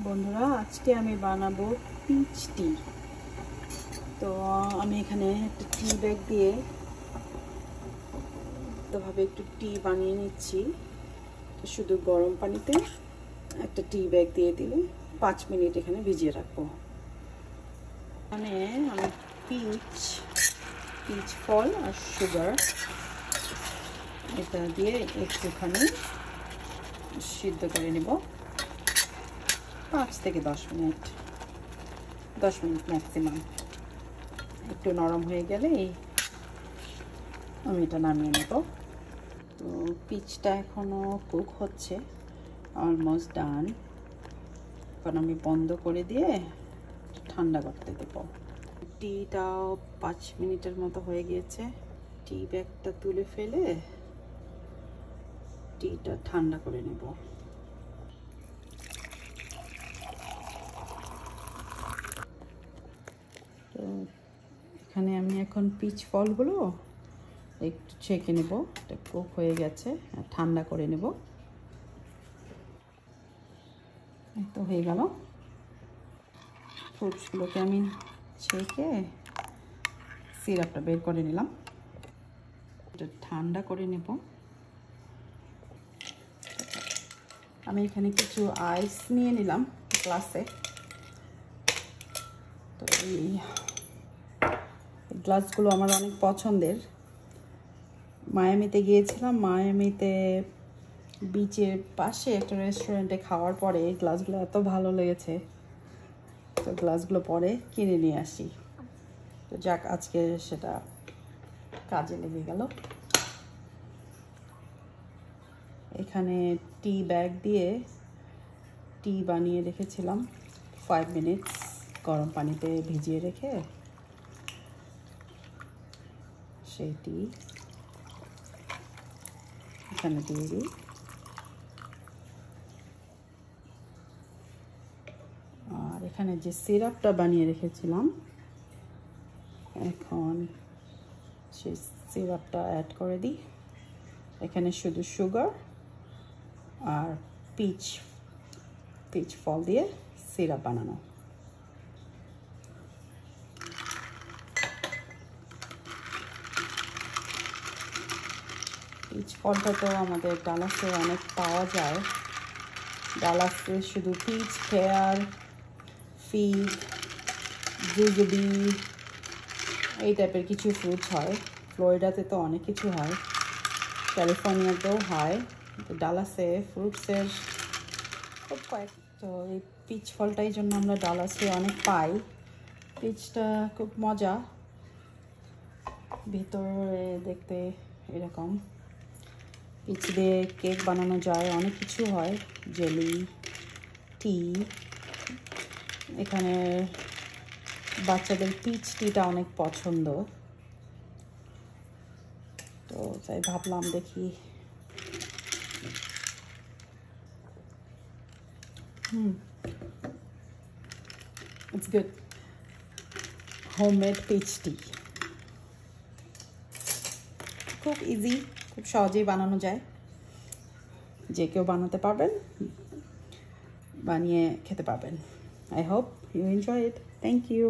বন্ধুরা, আজকে আমি বানাবো পিচ টি। তো আমি এখানে একটা টি ব্যাগ দিয়ে ভাবে একটু টি বানিয়ে নিচ্ছি। শুধু গরম পানিতে একটা টি ব্যাগ দিয়ে দিলে 5 মিনিট এখানে ভিজিয়ে রাখবো। এখানে আমি পিচ ফল আর সুগার এটা দিয়ে একটুখানি সিদ্ধ করে নেব 5 থেকে 10 মিনিট, 10 মিনিট ম্যাক্সিমাম। একটু নরম হয়ে গেলে আমি এটা নামিয়ে নেব। তো পিচটা এখনও কুক হচ্ছে, অলমোস্ট ডান। এখন আমি বন্ধ করে দিয়ে ঠান্ডা করতে দেব। টিটাও 5 মিনিটের মতো হয়ে গিয়েছে। টি ব্যাগটা তুলে ফেলে টিটা ঠান্ডা করে নেব। তো এখানে আমি এখন পিচ ফলগুলো একটু ছেঁকে নেব। এটা কুক হয়ে গেছে, ঠান্ডা করে নেব। তো হয়ে গেল। ফ্রুটসগুলোকে আমি ছেঁকে সিরাপটা বের করে নিলাম। এটা ঠান্ডা করে নেব। আমি এখানে কিছু আইস নিয়ে নিলাম গ্লাসে। তো এই গ্লাসগুলো আমার অনেক পছন্দের। মায়ামিতে গিয়েছিলাম, মায়ামিতে বিচের পাশে একটা রেস্টুরেন্টে খাওয়ার পরে এই গ্লাসগুলো এত ভালো লেগেছে, তো গ্লাসগুলো পরে কিনে নিয়ে আসি। তো যাক, আজকে সেটা কাজে লেগে গেল। এখানে টি ব্যাগ দিয়ে টি বানিয়ে রেখেছিলাম 5 মিনিটস গরম পানিতে ভিজিয়ে রেখে। সেই টি এখানে দিয়ে দিই। আর এখানে যে সিরাপটা বানিয়ে রেখেছিলাম, এখন সেই সিরাপটা অ্যাড করে দিই। এখানে শুধু সুগার আর পিচ ফল দিয়ে সিরাপ বানানো। পিচ ফলটা তো আমাদের ডালাসে অনেক পাওয়া যায়। ডালাসে শুধু পিচ, পেয়ার, ফিগ, জুজুবি এই টাইপের কিছু ফ্রুটস হয়। ফ্লোরিডাতে তো অনেক কিছু হয়, ক্যালিফোর্নিয়াতেও হয়। ডালাসে ফ্রুটসের খুব তো এই পিচ ফলটাই জন্য আমরা ডালাসে অনেক পাই। পিচটা খুব মজা, ভিতরে দেখতে এরকম। পিচ দিয়ে কেক বানানো যায়, অনেক কিছু হয়, জেলি, টি। এখানে বাচ্চাদের পিচ টিটা অনেক পছন্দ, তো তাই ভাবলাম দেখি। It's good. হোমমেড পিচ টি খুব ইজি, খুব সহজেই বানানো যায়। যে কেউ বানাতে পারবেন, বানিয়ে খেতে পারবেন। I hope you enjoy it. Thank you.